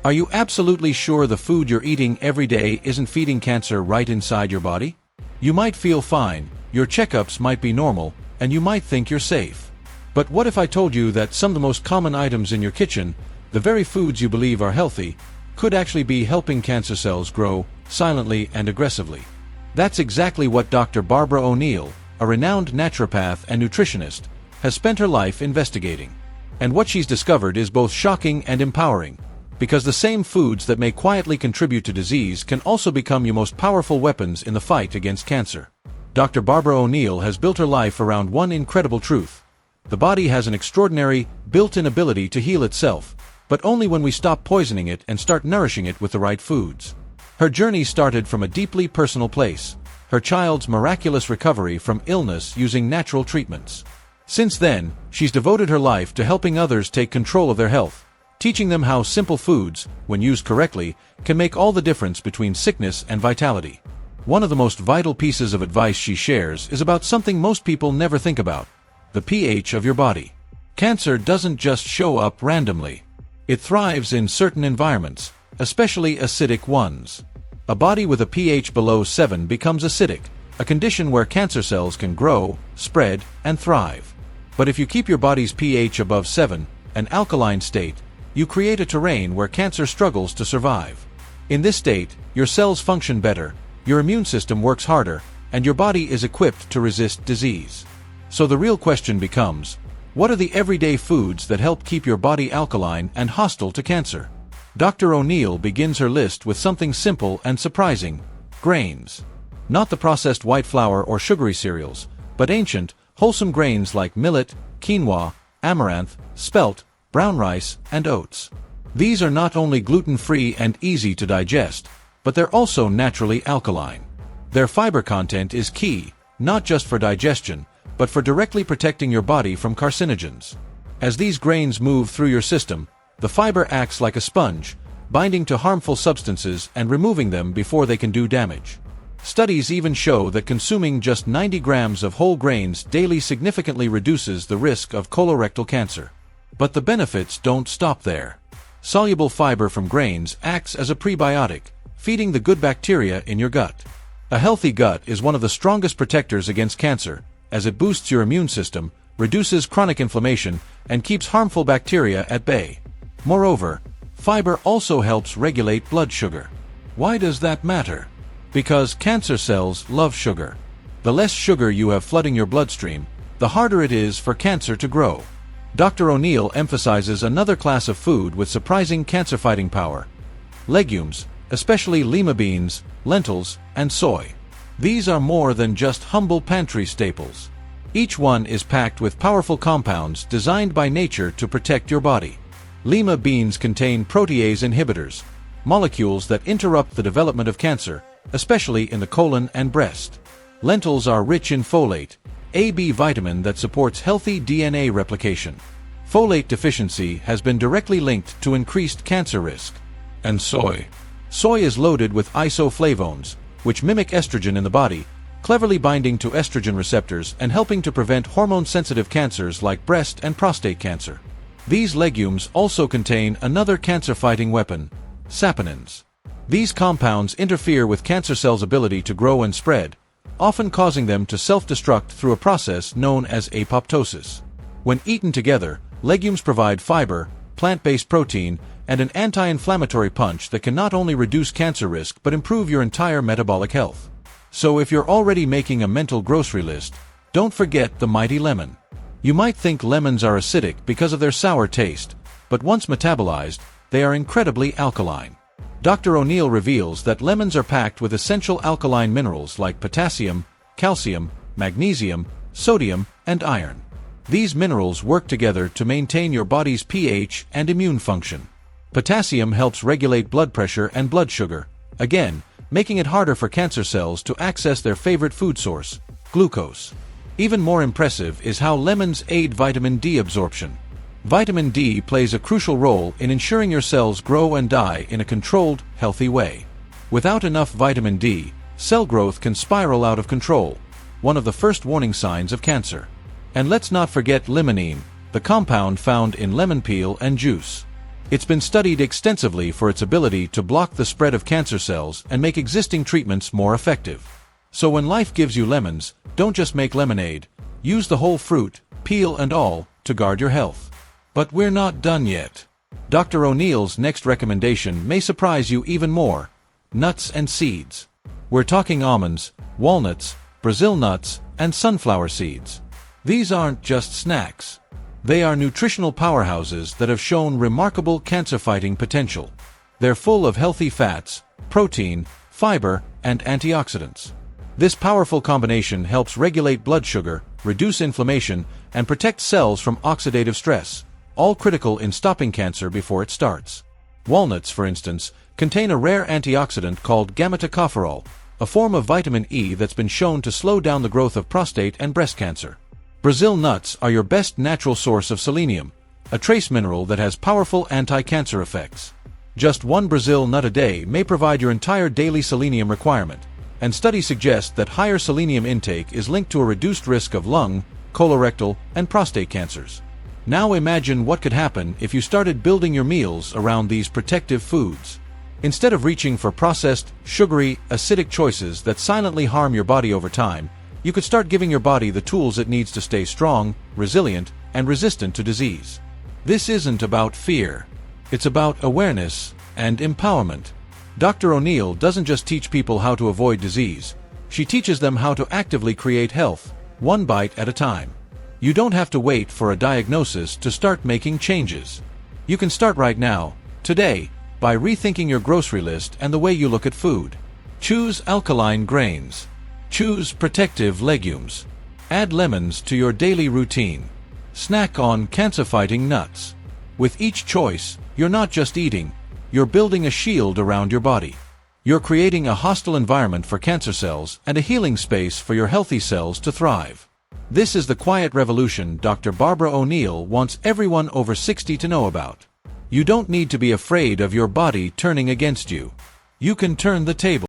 Are you absolutely sure the food you're eating every day isn't feeding cancer right inside your body? You might feel fine, your checkups might be normal, and you might think you're safe. But what if I told you that some of the most common items in your kitchen, the very foods you believe are healthy, could actually be helping cancer cells grow silently and aggressively? That's exactly what Dr. Barbara O'Neill, a renowned naturopath and nutritionist, has spent her life investigating. And what she's discovered is both shocking and empowering, because the same foods that may quietly contribute to disease can also become your most powerful weapons in the fight against cancer. Dr. Barbara O'Neill has built her life around one incredible truth. The body has an extraordinary, built-in ability to heal itself, but only when we stop poisoning it and start nourishing it with the right foods. Her journey started from a deeply personal place, her child's miraculous recovery from illness using natural treatments. Since then, she's devoted her life to helping others take control of their health, teaching them how simple foods, when used correctly, can make all the difference between sickness and vitality. One of the most vital pieces of advice she shares is about something most people never think about: the pH of your body. Cancer doesn't just show up randomly. It thrives in certain environments, especially acidic ones. A body with a pH below 7 becomes acidic, a condition where cancer cells can grow, spread, and thrive. But if you keep your body's pH above 7, an alkaline state, you create a terrain where cancer struggles to survive. In this state, your cells function better, your immune system works harder, and your body is equipped to resist disease. So the real question becomes, what are the everyday foods that help keep your body alkaline and hostile to cancer? Dr. O'Neill begins her list with something simple and surprising: grains. Not the processed white flour or sugary cereals, but ancient, wholesome grains like millet, quinoa, amaranth, spelt, brown rice, and oats. These are not only gluten-free and easy to digest, but they're also naturally alkaline. Their fiber content is key, not just for digestion, but for directly protecting your body from carcinogens. As these grains move through your system, the fiber acts like a sponge, binding to harmful substances and removing them before they can do damage. Studies even show that consuming just 90 grams of whole grains daily significantly reduces the risk of colorectal cancer. But the benefits don't stop there. Soluble fiber from grains acts as a prebiotic, feeding the good bacteria in your gut. A healthy gut is one of the strongest protectors against cancer, as it boosts your immune system, reduces chronic inflammation, and keeps harmful bacteria at bay. Moreover, fiber also helps regulate blood sugar. Why does that matter? Because cancer cells love sugar. The less sugar you have flooding your bloodstream, the harder it is for cancer to grow. Dr. O'Neill emphasizes another class of food with surprising cancer-fighting power: legumes, especially lima beans, lentils, and soy. These are more than just humble pantry staples. Each one is packed with powerful compounds designed by nature to protect your body. Lima beans contain protease inhibitors, molecules that interrupt the development of cancer, especially in the colon and breast. Lentils are rich in folate, a B vitamin that supports healthy DNA replication. Folate deficiency has been directly linked to increased cancer risk. And soy. Soy is loaded with isoflavones, which mimic estrogen in the body, cleverly binding to estrogen receptors and helping to prevent hormone-sensitive cancers like breast and prostate cancer. These legumes also contain another cancer-fighting weapon: saponins. These compounds interfere with cancer cells' ability to grow and spread, often causing them to self-destruct through a process known as apoptosis. When eaten together, legumes provide fiber, plant-based protein, and an anti-inflammatory punch that can not only reduce cancer risk but improve your entire metabolic health. So if you're already making a mental grocery list, don't forget the mighty lemon. You might think lemons are acidic because of their sour taste, but once metabolized, they are incredibly alkaline. Dr. O'Neill reveals that lemons are packed with essential alkaline minerals like potassium, calcium, magnesium, sodium, and iron. These minerals work together to maintain your body's pH and immune function. Potassium helps regulate blood pressure and blood sugar, again, making it harder for cancer cells to access their favorite food source, glucose. Even more impressive is how lemons aid vitamin D absorption. Vitamin D plays a crucial role in ensuring your cells grow and die in a controlled, healthy way. Without enough vitamin D, cell growth can spiral out of control, one of the first warning signs of cancer. And let's not forget limonene, the compound found in lemon peel and juice. It's been studied extensively for its ability to block the spread of cancer cells and make existing treatments more effective. So when life gives you lemons, don't just make lemonade. Use the whole fruit, peel and all, to guard your health. But we're not done yet. Dr. O'Neill's next recommendation may surprise you even more: nuts and seeds. We're talking almonds, walnuts, Brazil nuts, and sunflower seeds. These aren't just snacks. They are nutritional powerhouses that have shown remarkable cancer-fighting potential. They're full of healthy fats, protein, fiber, and antioxidants. This powerful combination helps regulate blood sugar, reduce inflammation, and protect cells from oxidative stress, all critical in stopping cancer before it starts. Walnuts, for instance, contain a rare antioxidant called gamma-tocopherol, a form of vitamin E that's been shown to slow down the growth of prostate and breast cancer. Brazil nuts are your best natural source of selenium, a trace mineral that has powerful anti-cancer effects. Just one Brazil nut a day may provide your entire daily selenium requirement, and studies suggest that higher selenium intake is linked to a reduced risk of lung, colorectal, and prostate cancers. Now imagine what could happen if you started building your meals around these protective foods. Instead of reaching for processed, sugary, acidic choices that silently harm your body over time, you could start giving your body the tools it needs to stay strong, resilient, and resistant to disease. This isn't about fear. It's about awareness and empowerment. Dr. O'Neill doesn't just teach people how to avoid disease. She teaches them how to actively create health, one bite at a time. You don't have to wait for a diagnosis to start making changes. You can start right now, today, by rethinking your grocery list and the way you look at food. Choose alkaline grains. Choose protective legumes. Add lemons to your daily routine. Snack on cancer-fighting nuts. With each choice, you're not just eating, you're building a shield around your body. You're creating a hostile environment for cancer cells and a healing space for your healthy cells to thrive. This is the quiet revolution Dr. Barbara O'Neill wants everyone over 60 to know about. You don't need to be afraid of your body turning against you. You can turn the table.